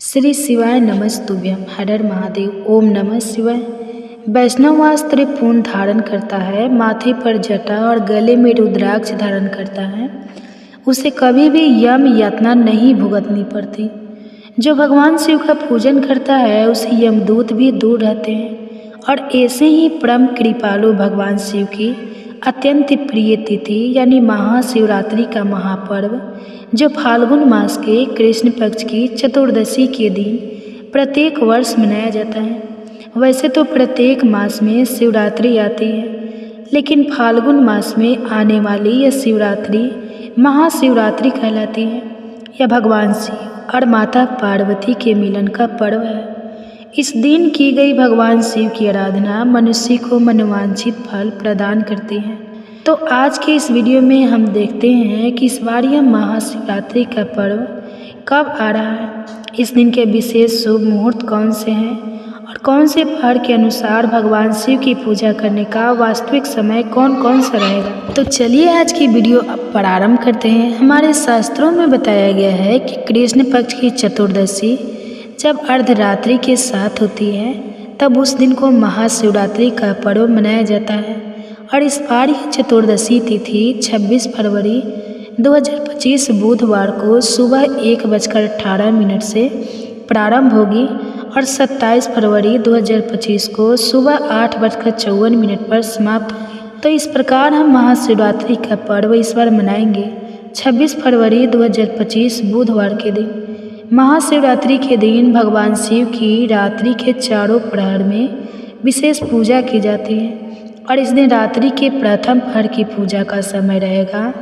श्री शिवाय नमस्तुभ्यम। हर हर महादेव। ओम नमः शिवाय। वैष्णव त्रिपुंड धारण करता है, माथे पर जटा और गले में रुद्राक्ष धारण करता है, उसे कभी भी यम यातना नहीं भुगतनी पड़ती। जो भगवान शिव का पूजन करता है उसे यमदूत भी दूर रहते हैं। और ऐसे ही परम कृपालु भगवान शिव की अत्यंत प्रिय तिथि यानी महाशिवरात्रि का महापर्व, जो फाल्गुन मास के कृष्ण पक्ष की चतुर्दशी के दिन प्रत्येक वर्ष मनाया जाता है। वैसे तो प्रत्येक मास में शिवरात्रि आती है, लेकिन फाल्गुन मास में आने वाली यह शिवरात्रि महाशिवरात्रि कहलाती है। यह भगवान शिव और माता पार्वती के मिलन का पर्व है। इस दिन की गई भगवान शिव की आराधना मनुष्य को मनोवांछित फल प्रदान करती है। तो आज के इस वीडियो में हम देखते हैं कि इस बार यह महाशिवरात्रि का पर्व कब आ रहा है, इस दिन के विशेष शुभ मुहूर्त कौन से हैं और कौन से पहर के अनुसार भगवान शिव की पूजा करने का वास्तविक समय कौन कौन सा रहेगा। तो चलिए आज की वीडियो अब प्रारंभ करते हैं। हमारे शास्त्रों में बताया गया है कि कृष्ण पक्ष की चतुर्दशी जब अर्धरात्रि के साथ होती है तब उस दिन को महाशिवरात्रि का पर्व मनाया जाता है। और इस बार यह चतुर्दशी तिथि 26 फरवरी 2025 बुधवार को सुबह 1:18 से प्रारंभ होगी और 27 फरवरी 2025 को सुबह 8:54 पर समाप्त होगी। तो इस प्रकार हम महाशिवरात्रि का पर्व इस बार मनाएंगे 26 फरवरी 2025 बुधवार के दिन। महाशिवरात्रि के दिन भगवान शिव की रात्रि के चारों प्रहर में विशेष पूजा की जाती है। और इस दिन रात्रि के प्रथम पहर की पूजा का समय रहेगा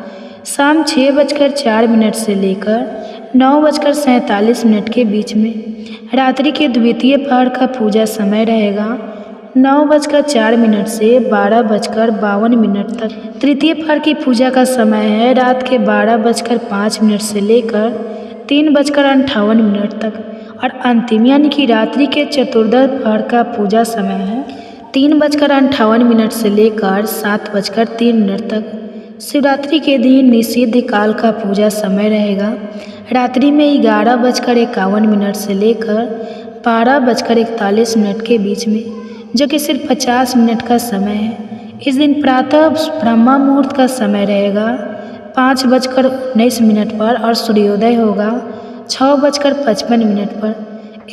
शाम 6:04 से लेकर 9:47 के बीच में। रात्रि के द्वितीय पहर का पूजा समय रहेगा 9:04 से 12:52 तक। तृतीय पहर की पूजा का समय है रात के 12:05 से लेकर 3:58 तक। और अंतिम यानी कि रात्रि के चतुर्दश पहर का पूजा समय है 3:58 से लेकर 7:03 तक। शिवरात्रि के दिन निषिद्ध काल का पूजा समय रहेगा रात्रि में 11:51 से लेकर 12:41 के बीच में, जो कि सिर्फ 50 मिनट का समय है। इस दिन प्रातः ब्रह्मा मुहूर्त का समय रहेगा 5:19 पर और सूर्योदय होगा 6:55 पर।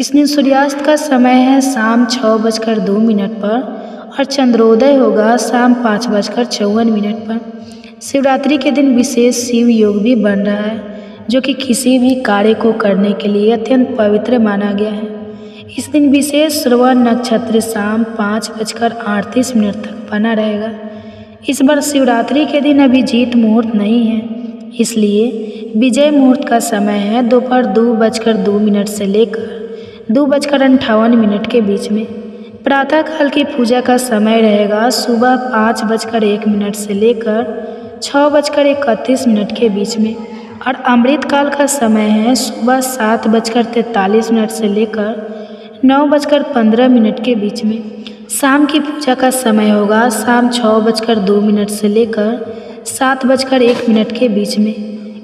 इस दिन सूर्यास्त का समय है शाम 6:02 पर और चंद्रोदय होगा शाम 5:54 पर। शिवरात्रि के दिन विशेष शिव योग भी बन रहा है, जो कि किसी भी कार्य को करने के लिए अत्यंत पवित्र माना गया है। इस दिन विशेष श्रवण नक्षत्र शाम 5:38 तक बना रहेगा। इस बार शिवरात्रि के दिन अभिजीत मुहूर्त नहीं है, इसलिए विजय मुहूर्त का समय है दोपहर 2:02 से लेकर 2:58 के बीच में। प्रातःकाल की पूजा का समय रहेगा सुबह 5:01 से लेकर 6:31 के बीच में। और अमृत काल का समय है सुबह 7:43 से लेकर 9:15 के बीच में। शाम की पूजा का समय होगा शाम 6:02 से लेकर 7:01 के बीच में।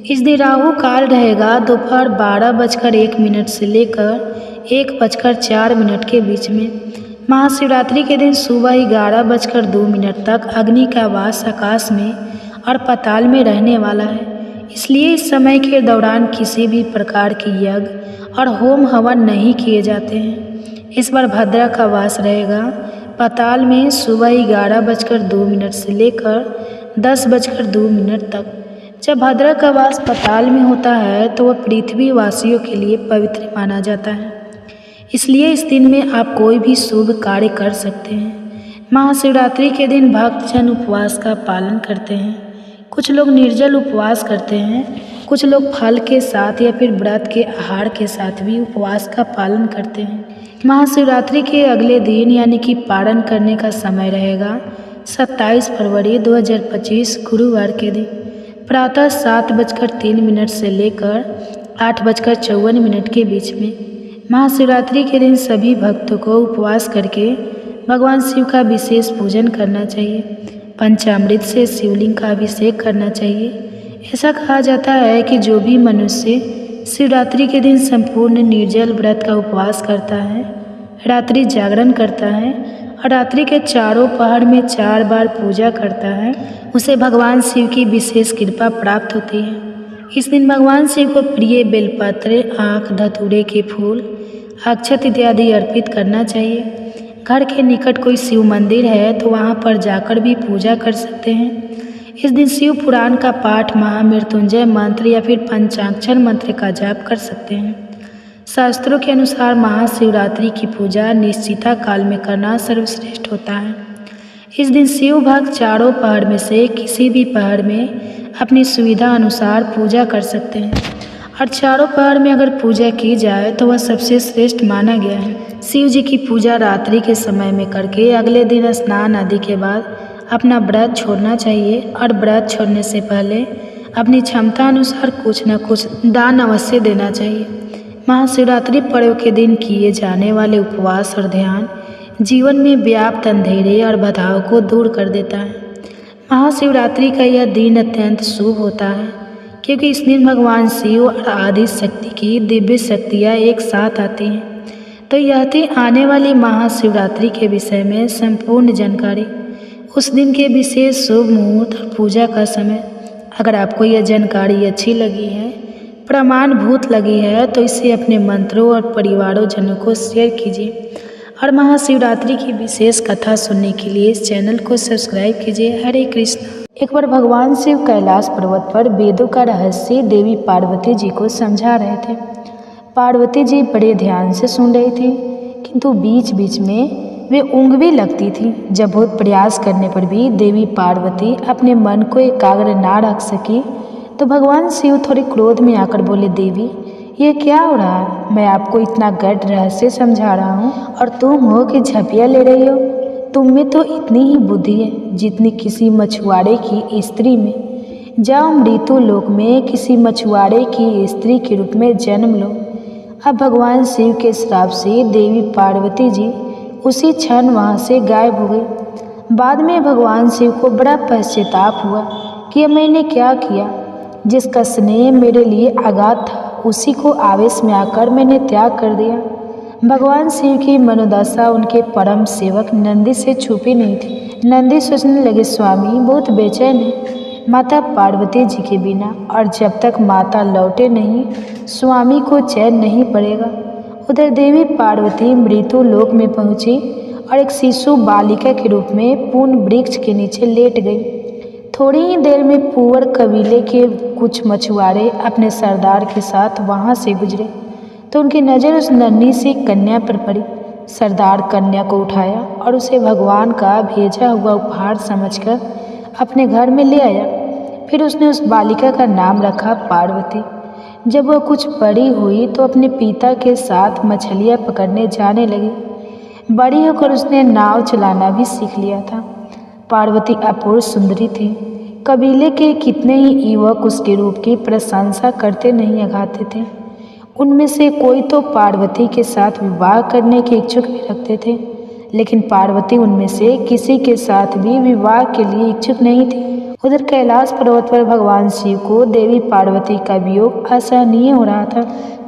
इस दिन राहु काल रहेगा दोपहर 12:01 से लेकर 1:04 के बीच में। महाशिवरात्रि के दिन सुबह 11:02 तक अग्नि का वास आकाश में और पाताल में रहने वाला है, इसलिए इस समय के दौरान किसी भी प्रकार की यज्ञ और होम हवन नहीं किए जाते हैं। इस बार भद्रा का वास रहेगा पाताल में सुबह 11:02 से लेकर 10:02 तक। जब भद्रा का वास पाताल में होता है तो वह पृथ्वी वासियों के लिए पवित्र माना जाता है, इसलिए इस दिन में आप कोई भी शुभ कार्य कर सकते हैं। महाशिवरात्रि के दिन भक्तजन उपवास का पालन करते हैं। कुछ लोग निर्जल उपवास करते हैं, कुछ लोग फल के साथ या फिर व्रत के आहार के साथ भी उपवास का पालन करते हैं। महाशिवरात्रि के अगले दिन यानी कि पारण करने का समय रहेगा 27 फरवरी 2025 गुरुवार के दिन प्रातः 7:03 से लेकर 8:54 के बीच में। महाशिवरात्रि के दिन सभी भक्तों को उपवास करके भगवान शिव का विशेष पूजन करना चाहिए। पंचामृत से शिवलिंग का अभिषेक करना चाहिए। ऐसा कहा जाता है कि जो भी मनुष्य शिवरात्रि के दिन संपूर्ण निर्जल व्रत का उपवास करता है, रात्रि जागरण करता है और रात्रि के चारों पहर में 4 बार पूजा करता है, उसे भगवान शिव की विशेष कृपा प्राप्त होती है। इस दिन भगवान शिव को प्रिय बेलपत्र, आँख, धतूरे के फूल, अक्षत इत्यादि अर्पित करना चाहिए। घर के निकट कोई शिव मंदिर है तो वहाँ पर जाकर भी पूजा कर सकते हैं। इस दिन शिव पुराण का पाठ, महामृत्युंजय मंत्र या फिर पंचाक्षर मंत्र का जाप कर सकते हैं। शास्त्रों के अनुसार महाशिवरात्रि की पूजा निश्चिता काल में करना सर्वश्रेष्ठ होता है। इस दिन शिव भक्त चारों पहर में से किसी भी पहर में अपनी सुविधा अनुसार पूजा कर सकते हैं और चारों पहर में अगर पूजा की जाए तो वह सबसे श्रेष्ठ माना गया है। शिव जी की पूजा रात्रि के समय में करके अगले दिन स्नान आदि के बाद अपना व्रत छोड़ना चाहिए और व्रत छोड़ने से पहले अपनी क्षमता अनुसार कुछ न कुछ दान अवश्य देना चाहिए। महाशिवरात्रि पर्व के दिन किए जाने वाले उपवास और ध्यान जीवन में व्याप्त अंधेरे और बाधाओं को दूर कर देता है। महाशिवरात्रि का यह दिन अत्यंत शुभ होता है क्योंकि इस दिन भगवान शिव और आदि शक्ति की दिव्य शक्तियाँ एक साथ आती हैं। तो यह थी आने वाली महाशिवरात्रि के विषय में संपूर्ण जानकारी, उस दिन के विशेष शुभ मुहूर्त और पूजा का समय। अगर आपको यह जानकारी अच्छी लगी है, प्रमाणभूत लगी है, तो इसे अपने मंत्रों और परिवारों को शेयर कीजिए और महाशिवरात्रि की विशेष कथा सुनने के लिए इस चैनल को सब्सक्राइब कीजिए। हरे कृष्ण। एक बार भगवान शिव कैलाश पर्वत पर वेदों का रहस्य देवी पार्वती जी को समझा रहे थे। पार्वती जी बड़े ध्यान से सुन रही थी, किंतु बीच बीच में वे ऊँग भी लगती थी। जब बहुत प्रयास करने पर भी देवी पार्वती अपने मन को एकाग्र ना रख सकी तो भगवान शिव थोड़े क्रोध में आकर बोले, देवी ये क्या हो रहा है? मैं आपको इतना गढ़ रहस्य समझा रहा हूँ और तुम हो कि झपिया ले रही हो। तुम में तो इतनी ही बुद्धि है जितनी किसी मछुआरे की स्त्री में। जाओ मृत्यु लोक में किसी मछुआरे की स्त्री के रूप में जन्म लो। अब भगवान शिव के श्राप से देवी पार्वती जी उसी क्षण वहाँ से गायब हो गई। बाद में भगवान शिव को बड़ा पश्चाताप हुआ कि मैंने क्या किया। जिसका स्नेह मेरे लिए अगाध था उसी को आवेश में आकर मैंने त्याग कर दिया। भगवान शिव की मनोदशा उनके परम सेवक नंदी से छुपी नहीं थी। नंदी सोचने लगे, स्वामी बहुत बेचैन है माता पार्वती जी के बिना, और जब तक माता लौटे नहीं स्वामी को चैन नहीं पड़ेगा। उधर देवी पार्वती मृत्यु लोक में पहुंची और एक शिशु बालिका के रूप में पूर्ण वृक्ष के नीचे लेट गई। थोड़ी ही देर में पुअर कबीले के कुछ मछुआरे अपने सरदार के साथ वहां से गुजरे तो उनकी नज़र उस नन्ही सी कन्या पर पड़ी। सरदार कन्या को उठाया और उसे भगवान का भेजा हुआ उपहार समझकर अपने घर में ले आया। फिर उसने उस बालिका का नाम रखा पार्वती। जब वह कुछ बड़ी हुई तो अपने पिता के साथ मछलियाँ पकड़ने जाने लगी। बड़ी होकर उसने नाव चलाना भी सीख लिया था। पार्वती अपूर्व सुंदरी थी। कबीले के कितने ही युवक उसके रूप की प्रशंसा करते नहीं अघाते थे। उनमें से कोई तो पार्वती के साथ विवाह करने के इच्छुक भी रखते थे, लेकिन पार्वती उनमें से किसी के साथ भी विवाह के लिए इच्छुक नहीं थी। उधर कैलाश पर्वत पर भगवान शिव को देवी पार्वती का वियोग असहनीय हो रहा था।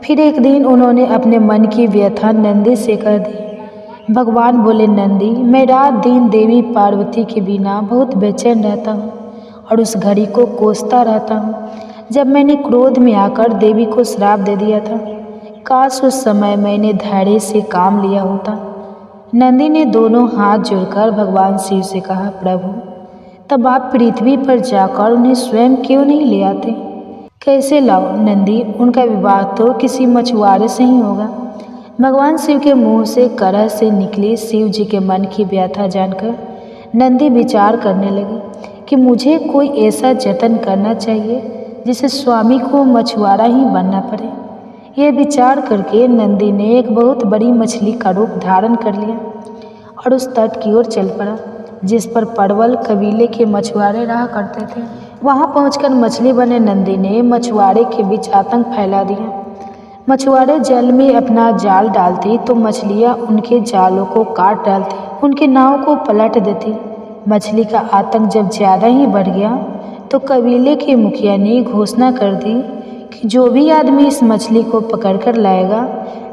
फिर एक दिन उन्होंने अपने मन की व्यथा नंदी से कह दी। भगवान बोले, नंदी मैं रात दिन देवी पार्वती के बिना बहुत बेचैन रहता हूँ और उस घड़ी को कोसता रहता हूँ जब मैंने क्रोध में आकर देवी को श्राप दे दिया था। काश उस समय मैंने धैर्य से काम लिया होता। नंदी ने दोनों हाथ जोड़कर भगवान शिव से कहा, प्रभु तब आप पृथ्वी पर जाकर उन्हें स्वयं क्यों नहीं ले आते? कैसे लाओ नंदी, उनका विवाह तो किसी मछुआरे से ही होगा। भगवान शिव के मुंह से करह से निकली शिव जी के मन की व्यथा जानकर नंदी विचार करने लगी कि मुझे कोई ऐसा जतन करना चाहिए जिसे स्वामी को मछुआरा ही बनना पड़े। यह विचार करके नंदी ने एक बहुत बड़ी मछली का रूप धारण कर लिया और उस तट की ओर चल पड़ा जिस पर परवल कबीले के मछुआरे रहा करते थे। वहां पहुंचकर मछली बने नंदी ने मछुआरे के बीच आतंक फैला दिया। मछुआरे जल में अपना जाल डालती तो मछलियां उनके जालों को काट डालती, उनके नाव को पलट देती। मछली का आतंक जब ज़्यादा ही बढ़ गया तो कबीले के मुखिया ने घोषणा कर दी कि जो भी आदमी इस मछली को पकड़कर लाएगा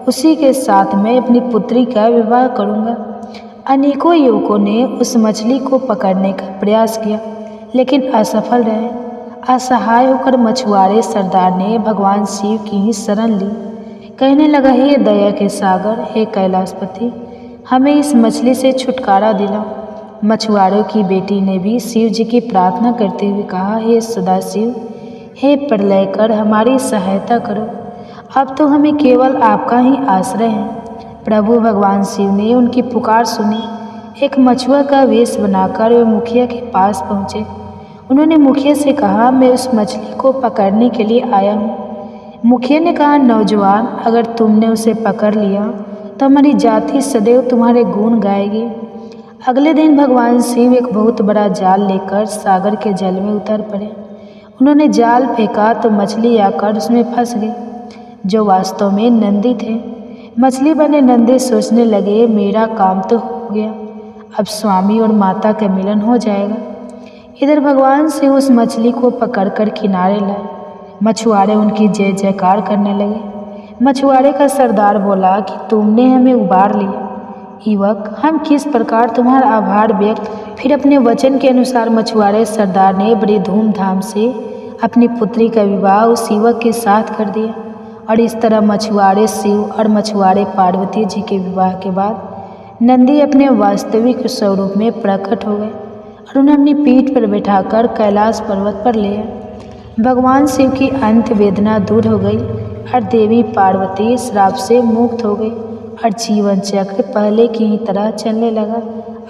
उसी के साथ मैं अपनी पुत्री का विवाह करूँगा। अनेकों युवकों ने उस मछली को पकड़ने का प्रयास किया लेकिन असफल रहे। असहाय होकर मछुआरे सरदार ने भगवान शिव की ही शरण ली। कहने लगा, हे दया के सागर, हे कैलाशपति, हमें इस मछली से छुटकारा दिलाओ। मछुआरों की बेटी ने भी शिव जी की प्रार्थना करते हुए कहा, हे सदाशिव, हे प्रलयकर, हमारी सहायता करो। अब तो हमें केवल आपका ही आश्रय है। प्रभु भगवान शिव ने उनकी पुकार सुनी। एक मछुआ का वेश बनाकर वे मुखिया के पास पहुँचे। उन्होंने मुखिया से कहा, मैं उस मछली को पकड़ने के लिए आया हूँ। मुखिया ने कहा, नौजवान, अगर तुमने उसे पकड़ लिया तो हमारी जाति सदैव तुम्हारे गुण गाएगी। अगले दिन भगवान शिव एक बहुत बड़ा जाल लेकर सागर के जल में उतर पड़े। उन्होंने जाल फेंका तो मछली आकर उसमें फंस गई, जो वास्तव में नंदी थे। मछली बने नंदी सोचने लगे, मेरा काम तो हो गया, अब स्वामी और माता का मिलन हो जाएगा। इधर भगवान शिव उस मछली को पकड़कर किनारे लाए। मछुआरे उनकी जय जयकार करने लगे। मछुआरे का सरदार बोला कि तुमने हमें उबार लिया। युवक, हम किस प्रकार तुम्हारा आभार व्यक्त। फिर अपने वचन के अनुसार मछुआरे सरदार ने बड़ी धूमधाम से अपनी पुत्री का विवाह उस युवक के साथ कर दिया। और इस तरह मछुआरे शिव और मछुआरे पार्वती जी के विवाह के बाद नंदी अपने वास्तविक स्वरूप में प्रकट हो गए और उन्हें अपनी पीठ पर बैठाकर कैलाश पर्वत पर ले आए। भगवान शिव की अंत वेदना दूर हो गई और देवी पार्वती श्राप से मुक्त हो गई और जीवन चक्र पहले की ही तरह चलने लगा।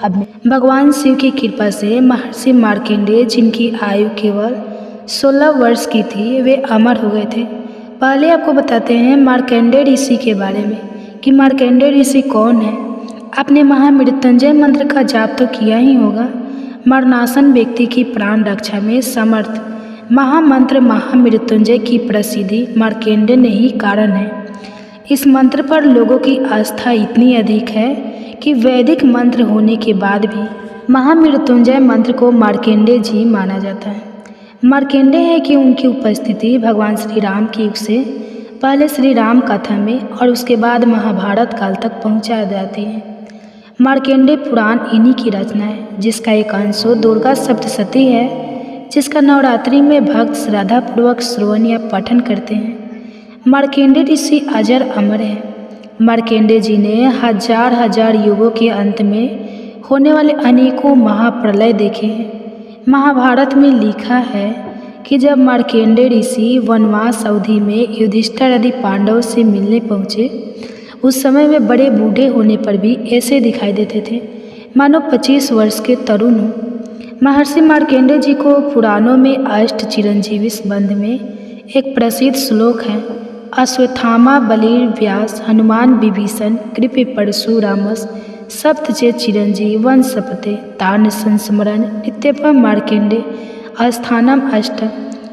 अब भगवान शिव की कृपा से महर्षि मार्कंडेय, जिनकी आयु केवल 16 वर्ष की थी, वे अमर हो गए थे। पहले आपको बताते हैं मार्कंडेय ऋषि के बारे में कि मार्कंडेय ऋषि कौन है। आपने महामृत्युंजय मंत्र का जाप तो किया ही होगा। मरणासन व्यक्ति की प्राण रक्षा में समर्थ महामंत्र महामृत्युंजय की प्रसिद्धि मार्कंडेय ने ही कारण है। इस मंत्र पर लोगों की आस्था इतनी अधिक है कि वैदिक मंत्र होने के बाद भी महामृत्युंजय मंत्र को मार्कंडेय जी माना जाता है। मार्कंडेय है कि उनकी उपस्थिति भगवान श्री राम के युग से पहले श्री राम कथा में और उसके बाद महाभारत काल तक पहुंचा जाती है। मार्कंडेय पुराण इन्हीं की रचना है, जिसका एक अंश दुर्गा सप्तशती है, जिसका नवरात्रि में भक्त श्रद्धापूर्वक श्रवण या पठन करते हैं। मार्कंडेय ऋषि अजर अमर है। मार्कंडेय जी ने हजार हजार युगों के अंत में होने वाले अनेकों महाप्रलय देखे हैं। महाभारत में लिखा है कि जब मार्कंडेय ऋषि वनवास अवधि में युधिष्ठिर आदि पांडवों से मिलने पहुँचे, उस समय वे बड़े बूढ़े होने पर भी ऐसे दिखाई देते थे मानो 25 वर्ष के तरुण हों। महर्षि मार्कंडेय जी को पुराणों में अष्ट चिरंजीवी संबंध में एक प्रसिद्ध श्लोक है, अश्वत्थामा बलि व्यास हनुमान विभीषण कृपि परशुरामस सप्त चे चिरंजीवन सपते तान संस्मरण नित्यपम मार्कंडेय अस्थानम अष्ट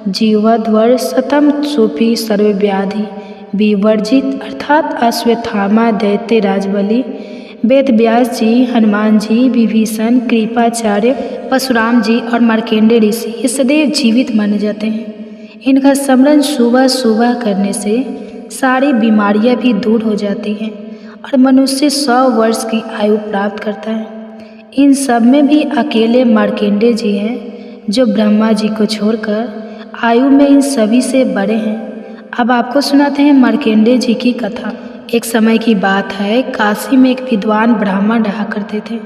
जीवध्वर शतम सोपी सर्वव्याधि विवर्जित। अर्थात अश्वत्थामा दैत्य राजबलि, वेद व्यास जी, हनुमान जी, विभीषण, कृपाचार्य, परशुराम जी और मार्कंडेय ऋषि ये सदैव जीवित माने जाते हैं। इनका स्मरण सुबह सुबह करने से सारी बीमारियां भी दूर हो जाती हैं और मनुष्य 100 वर्ष की आयु प्राप्त करता है। इन सब में भी अकेले मार्कंडेय जी हैं जो ब्रह्मा जी को छोड़कर आयु में इन सभी से बड़े हैं। अब आपको सुनाते हैं मार्कंडेय जी की कथा। एक समय की बात है, काशी में एक विद्वान ब्राह्मण रहा करते थे।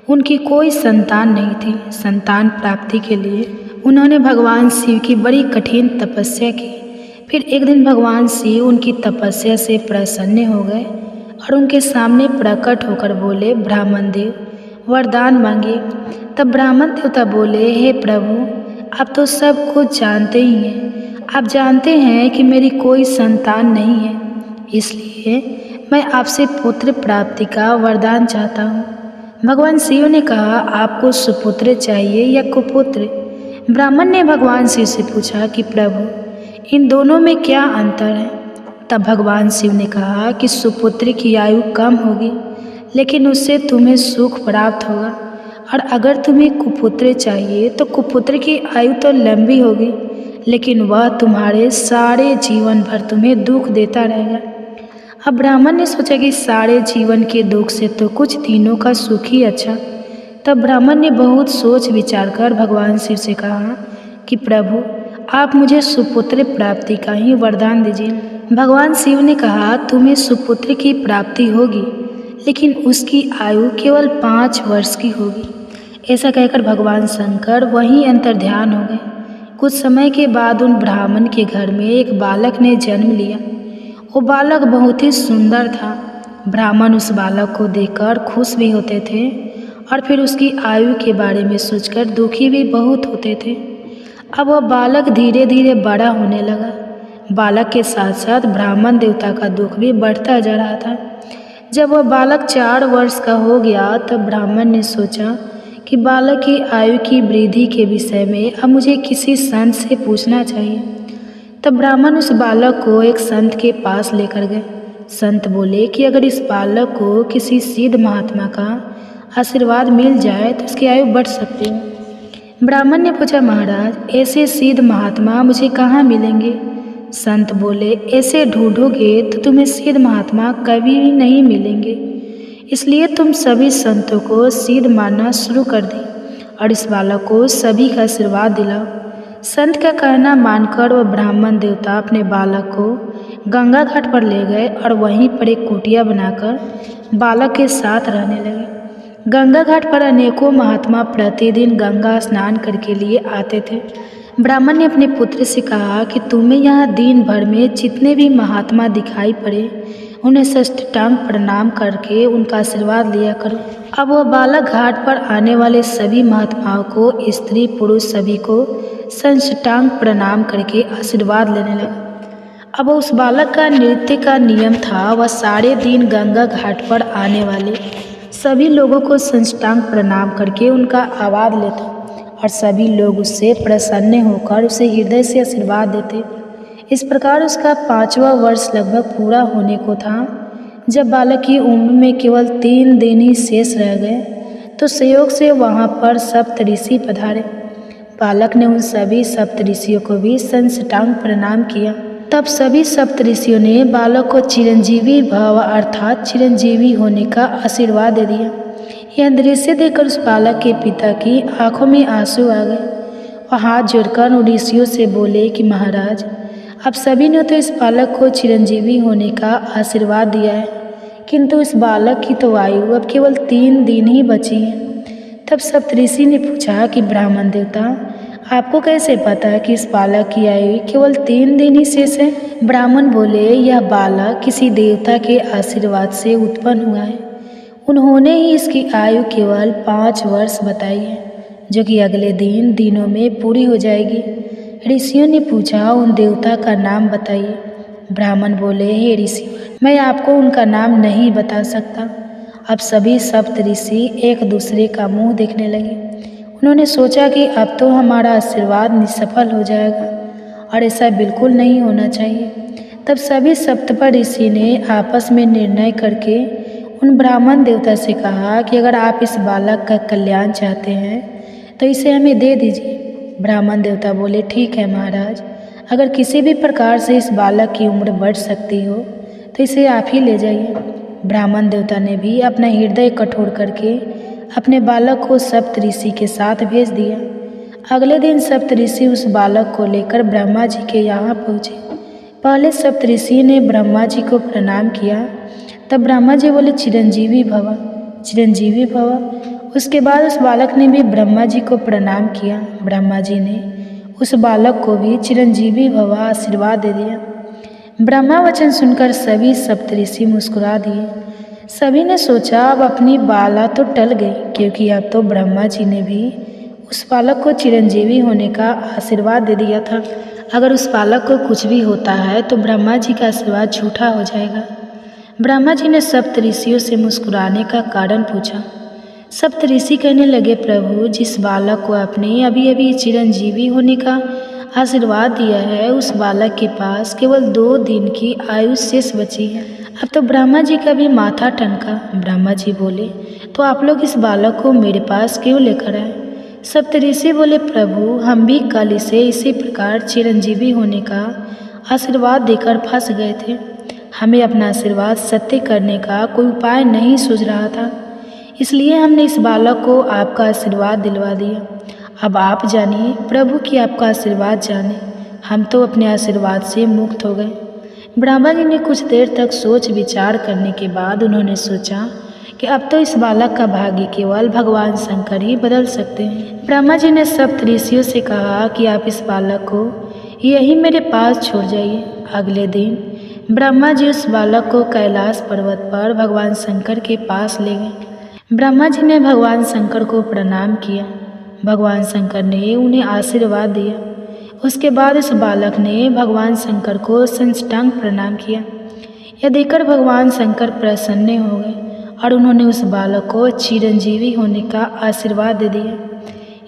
उनकी कोई संतान नहीं थी। संतान प्राप्ति के लिए उन्होंने भगवान शिव की बड़ी कठिन तपस्या की। फिर एक दिन भगवान शिव उनकी तपस्या से प्रसन्न हो गए और उनके सामने प्रकट होकर बोले, ब्राह्मण देव वरदान मांगे। तब ब्राह्मण देवता बोले, हे प्रभु, आप तो सब कुछ जानते ही हैं। आप जानते हैं कि मेरी कोई संतान नहीं है, इसलिए मैं आपसे पुत्र प्राप्ति का वरदान चाहता हूँ। भगवान शिव ने कहा, आपको सुपुत्र चाहिए या कुपुत्र? ब्राह्मण ने भगवान शिव से पूछा कि प्रभु, इन दोनों में क्या अंतर है? तब भगवान शिव ने कहा कि सुपुत्र की आयु कम होगी, लेकिन उससे तुम्हें सुख प्राप्त होगा, और अगर तुम्हें कुपुत्र चाहिए तो कुपुत्र की आयु तो लंबी होगी, लेकिन वह तुम्हारे सारे जीवन भर तुम्हें दुख देता रहेगा। अब ब्राह्मण ने सोचा कि सारे जीवन के दुख से तो कुछ दिनों का सुख ही अच्छा। तब ब्राह्मण ने बहुत सोच विचार कर भगवान शिव से कहा कि प्रभु, आप मुझे सुपुत्र प्राप्ति का ही वरदान दीजिए। भगवान शिव ने कहा, तुम्हें सुपुत्र की प्राप्ति होगी, लेकिन उसकी आयु केवल 5 वर्ष की होगी। ऐसा कहकर भगवान शंकर वहीं अंतर्ध्यान हो गए। कुछ समय के बाद उन ब्राह्मण के घर में एक बालक ने जन्म लिया। वो बालक बहुत ही सुंदर था। ब्राह्मण उस बालक को देखकर खुश भी होते थे और फिर उसकी आयु के बारे में सोचकर दुखी भी बहुत होते थे। अब वह बालक धीरे धीरे बड़ा होने लगा। बालक के साथ साथ ब्राह्मण देवता का दुख भी बढ़ता जा रहा था। जब वह बालक 4 वर्ष का हो गया तब ब्राह्मण ने सोचा कि बालक की आयु की वृद्धि के विषय में अब मुझे किसी संत से पूछना चाहिए। तब ब्राह्मण उस बालक को एक संत के पास लेकर गए। संत बोले कि अगर इस बालक को किसी सिद्ध महात्मा का आशीर्वाद मिल जाए तो उसकी आयु बढ़ सकती है। ब्राह्मण ने पूछा, महाराज, ऐसे सिद्ध महात्मा मुझे कहाँ मिलेंगे? संत बोले, ऐसे ढूंढोगे तो तुम्हें सिद्ध महात्मा कभी भी नहीं मिलेंगे। इसलिए तुम सभी संतों को सिद्ध मानना शुरू कर दें और इस बालक को सभी का आशीर्वाद दिलाओ। संत का कहना मानकर वह ब्राह्मण देवता अपने बालक को गंगा घाट पर ले गए और वहीं पर एक कुटिया बनाकर बालक के साथ रहने लगे। गंगा घाट पर अनेकों महात्मा प्रतिदिन गंगा स्नान करके लिए आते थे। ब्राह्मण ने अपने पुत्र से कहा कि तुम्हें यहाँ दिन भर में जितने भी महात्मा दिखाई पड़े उन्हें साष्टांग प्रणाम करके उनका आशीर्वाद लिया करो। अब वह बालक घाट पर आने वाले सभी महात्माओं को, स्त्री पुरुष सभी को साष्टांग प्रणाम करके आशीर्वाद लेने लगा। अब उस बालक का नृत्य का नियम था, वह सारे दिन गंगा घाट पर आने वाले सभी लोगों को साष्टांग प्रणाम करके उनका आशीर्वाद लेता और सभी लोग उससे प्रसन्न होकर उसे हृदय से आशीर्वाद देते। इस प्रकार उसका 5वां वर्ष लगभग पूरा होने को था। जब बालक की उम्र में केवल 3 दिन ही शेष रह गए तो संयोग से वहाँ पर सप्तऋषि पधारे। बालक ने उन सभी सप्तऋषियों को भी साष्टांग प्रणाम किया। तब सभी सप्तऋषियों ने बालक को चिरंजीवी भव अर्थात चिरंजीवी होने का आशीर्वाद दे दिया। यह दृश्य देखकर उस बालक के पिता की आंखों में आंसू आ गए और हाथ जोड़कर उन ऋषियों से बोले कि महाराज, आप सभी ने तो इस बालक को चिरंजीवी होने का आशीर्वाद दिया है, किंतु इस बालक की तो आयु अब केवल 3 दिन ही बची है। तब सप्तऋषि ने पूछा कि ब्राह्मण देवता, आपको कैसे पता कि इस बालक की आयु केवल 3 दिन ही शेष है? ब्राह्मण बोले, यह बालक किसी देवता के आशीर्वाद से उत्पन्न हुआ है। उन्होंने ही इसकी आयु केवल 5 वर्ष बताई है, जो कि अगले दिनों में पूरी हो जाएगी। ऋषियों ने पूछा, उन देवता का नाम बताइए। ब्राह्मण बोले, हे ऋषि, मैं आपको उनका नाम नहीं बता सकता। अब सभी सप्तऋषि एक दूसरे का मुंह देखने लगे। उन्होंने सोचा कि अब तो हमारा आशीर्वाद निष्फल हो जाएगा और ऐसा बिल्कुल नहीं होना चाहिए। तब सभी सप्तपा ऋषि ने आपस में निर्णय करके उन ब्राह्मण देवता से कहा कि अगर आप इस बालक का कल्याण चाहते हैं तो इसे हमें दे दीजिए। ब्राह्मण देवता बोले, ठीक है महाराज, अगर किसी भी प्रकार से इस बालक की उम्र बढ़ सकती हो तो इसे आप ही ले जाइए। ब्राह्मण देवता ने भी अपना हृदय कठोर करके अपने बालक को सप्तऋषि के साथ भेज दिया। अगले दिन सप्तऋषि उस बालक को लेकर ब्रह्मा जी के यहाँ पहुँचे। पहले सप्तऋषि ने ब्रह्मा जी को प्रणाम किया। तब ब्रह्मा जी बोले, चिरंजीवी भव, चिरंजीवी भव। उसके बाद उस बालक ने भी ब्रह्मा जी को प्रणाम किया। ब्रह्मा जी ने उस बालक को भी चिरंजीवी भव आशीर्वाद दे दिया। ब्रह्मा वचन सुनकर सभी सप्तऋषि मुस्कुरा दिए। सभी ने सोचा अब अपनी बाला तो टल गई, क्योंकि अब तो ब्रह्मा जी ने भी उस बालक को चिरंजीवी होने का आशीर्वाद दे दिया था। अगर उस बालक को कुछ भी होता है तो ब्रह्मा जी का आशीर्वाद झूठा हो जाएगा। ब्रह्मा जी ने सप्तऋषियों से मुस्कुराने का कारण पूछा। सप्तऋषि कहने लगे, प्रभु, जिस बालक को आपने अभी अभी चिरंजीवी होने का आशीर्वाद दिया है उस बालक के पास केवल 2 दिन की आयु शेष बची है। अब तो ब्रह्मा जी का भी माथा टनका। ब्रह्मा जी बोले, तो आप लोग इस बालक को मेरे पास क्यों लेकर आए? सप्तऋषि बोले, प्रभु हम भी कल इसे इसी प्रकार चिरंजीवी होने का आशीर्वाद देकर फंस गए थे। हमें अपना आशीर्वाद सत्य करने का कोई उपाय नहीं सूझ रहा था, इसलिए हमने इस बालक को आपका आशीर्वाद दिलवा दिया। अब आप जानिए प्रभु कि आपका आशीर्वाद जाने, हम तो अपने आशीर्वाद से मुक्त हो गए। ब्रह्मा जी ने कुछ देर तक सोच विचार करने के बाद उन्होंने सोचा कि अब तो इस बालक का भाग्य केवल भगवान शंकर ही बदल सकते हैं। ब्रह्मा जी ने सप्तऋषियों से कहा कि आप इस बालक को यही मेरे पास छोड़ जाइए। अगले दिन ब्रह्मा जी उस बालक को कैलाश पर्वत पर भगवान शंकर के पास ले गए। ब्रह्मा जी ने भगवान शंकर को प्रणाम किया। भगवान शंकर ने उन्हें आशीर्वाद दिया। उसके बाद उस बालक ने भगवान शंकर को साष्टांग प्रणाम किया। यह देखकर भगवान शंकर प्रसन्न हो गए और उन्होंने उस बालक को चिरंजीवी होने का आशीर्वाद दे दिया।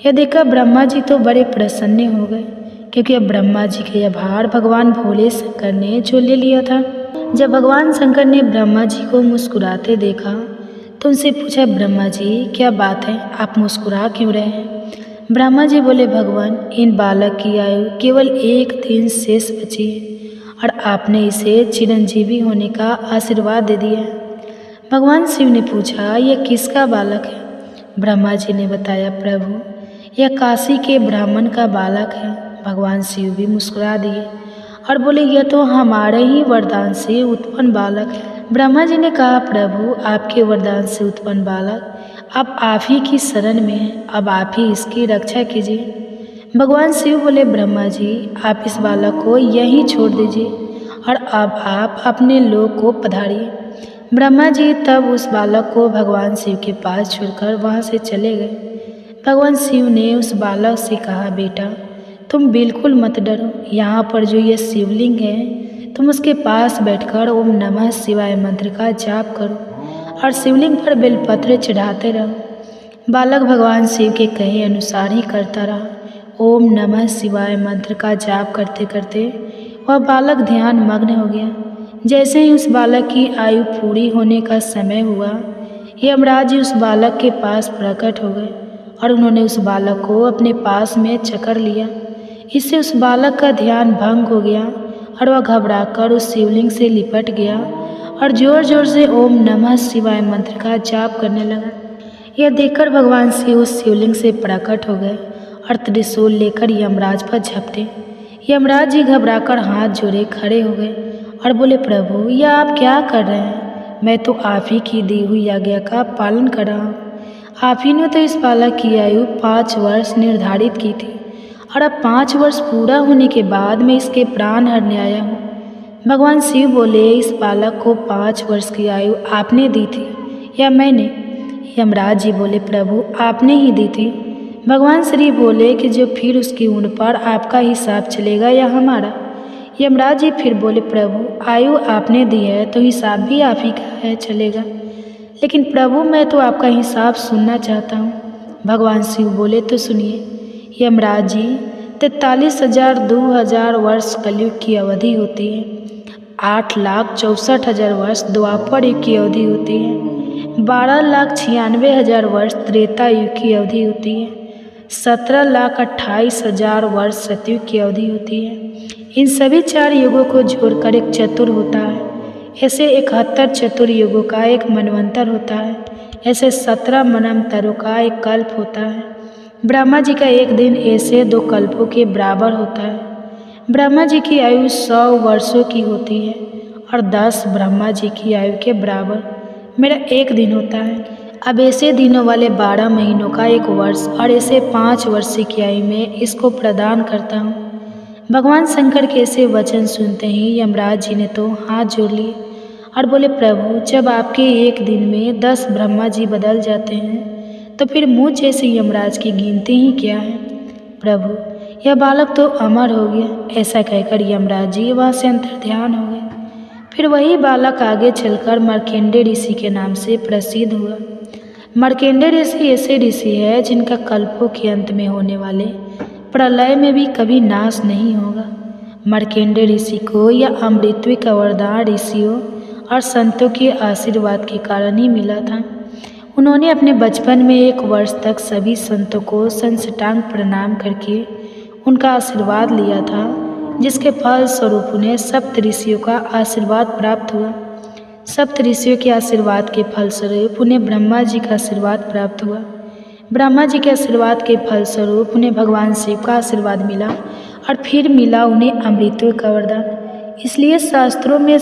यह देखकर ब्रह्मा जी तो बड़े प्रसन्न हो गए, क्योंकि अब ब्रह्मा जी के यह भार भगवान भोले शंकर ने जो ले लिया था। जब भगवान शंकर ने ब्रह्मा जी को मुस्कुराते देखा तो उनसे पूछा, ब्रह्मा जी क्या बात है, आप मुस्कुरा क्यों रहे हैं? ब्रह्मा जी बोले, भगवान इन बालक की आयु केवल 1 दिन शेष बची है और आपने इसे चिरंजीवी होने का आशीर्वाद दे दिया है। भगवान शिव ने पूछा, यह किसका बालक है? ब्रह्मा जी ने बताया, प्रभु यह काशी के ब्राह्मण का बालक है। भगवान शिव भी मुस्कुरा दिए और बोले, यह तो हमारे ही वरदान से उत्पन्न बालक है। ब्रह्मा जी ने कहा, प्रभु आपके वरदान से उत्पन्न बालक अब आप ही की शरण में है, अब आप ही इसकी रक्षा कीजिए। भगवान शिव बोले, ब्रह्मा जी आप इस बालक को यहीं छोड़ दीजिए और अब आप अपने लोक को पधारिए। ब्रह्मा जी तब उस बालक को भगवान शिव के पास छोड़कर वहाँ से चले गए। भगवान शिव ने उस बालक से कहा, बेटा तुम बिल्कुल मत डरो, यहाँ पर जो ये शिवलिंग है तुम उसके पास बैठकर ओम नमः शिवाय मंत्र का जाप करो और शिवलिंग पर बेलपत्र चढ़ाते रहो। बालक भगवान शिव के कहे अनुसार ही करता रहा। ओम नमः शिवाय मंत्र का जाप करते करते वह बालक ध्यान मग्न हो गया। जैसे ही उस बालक की आयु पूरी होने का समय हुआ, यमराज जी उस बालक के पास प्रकट हो गए और उन्होंने उस बालक को अपने पास में चकर लिया। इससे उस बालक का ध्यान भंग हो गया और वह घबराकर उस शिवलिंग से लिपट गया और जोर जोर से ओम नमः शिवाय मंत्र का जाप करने लगा। यह देखकर भगवान शिव उस शिवलिंग से प्रकट हो गए और त्रिशूल लेकर यमराज पर झपटे। यमराज जी घबराकर हाथ जोड़े खड़े हो गए और बोले, प्रभु यह आप क्या कर रहे हैं? मैं तो आप ही की दी हुई आज्ञा का पालन कर रहा हूँ। आप ही ने तो इस बालक की आयु 5 वर्ष निर्धारित की थी और अब 5 वर्ष पूरा होने के बाद मैं इसके प्राण हरने आया हूँ। भगवान शिव बोले, इस बालक को 5 वर्ष की आयु आपने दी थी या मैंने? यमराज जी बोले, प्रभु आपने ही दी थी। भगवान श्री बोले कि जो फिर उसकी उम्र पर आपका हिसाब चलेगा या हमारा? यमराज जी फिर बोले, प्रभु आयु आपने दी है तो हिसाब भी आप ही का है चलेगा, लेकिन प्रभु मैं तो आपका हिसाब सुनना चाहता हूँ। भगवान शिव बोले, तो सुनिए। यमराज जी 43,000 2,000 वर्ष कलयुग की अवधि होती है, 8,64,000 वर्ष द्वापर युग की अवधि होती है, 12,96,000 वर्ष त्रेता युग की अवधि होती है, 17,28,000 वर्ष सतयुग की अवधि होती है। इन सभी 4 युगों को जोड़कर एक चतुर होता है। ऐसे 71 चतुर्युगों का एक मनवंतर होता है। ऐसे 17 मनवंतरों का एक कल्प होता है। ब्रह्मा जी का एक दिन ऐसे 2 कल्पों के बराबर होता है। ब्रह्मा जी की आयु 100 वर्षों की होती है और 10 ब्रह्मा जी की आयु के बराबर मेरा एक दिन होता है। अब ऐसे दिनों वाले 12 महीनों का एक वर्ष और ऐसे 5 वर्ष की आयु में इसको प्रदान करता हूँ। भगवान शंकर के ऐसे वचन सुनते ही यमराज जी ने तो हाथ जोड़ लिए और बोले, प्रभु जब आपके एक दिन में 10 ब्रह्मा जी बदल जाते हैं तो फिर मुझ जैसे यमराज की गिनती ही क्या है? प्रभु यह बालक तो अमर हो गया। ऐसा कहकर यमराज जी वहाँ से अंतर्ध्यान हो गए। फिर वही बालक आगे चलकर मार्कंडेय ऋषि के नाम से प्रसिद्ध हुआ। मार्कंडेय ऋषि ऐसे ऋषि है जिनका कल्पों के अंत में होने वाले प्रलय में भी कभी नाश नहीं होगा। मार्कंडेय ऋषि को यह अमृतत्व का वरदान ऋषियों और संतों के आशीर्वाद के कारण ही मिला था। उन्होंने अपने बचपन में 1 वर्ष तक सभी संतों को साष्टांग प्रणाम करके उनका आशीर्वाद लिया था, जिसके फलस्वरूप उन्हें सप्तऋषियों का आशीर्वाद प्राप्त हुआ। सप्तऋषियों के आशीर्वाद के फलस्वरूप उन्हें ब्रह्मा जी का आशीर्वाद प्राप्त हुआ। ब्रह्मा जी के आशीर्वाद के फलस्वरूप उन्हें भगवान शिव का आशीर्वाद मिला और फिर मिला उन्हें अमृत का वरदान। इसलिए शास्त्रों में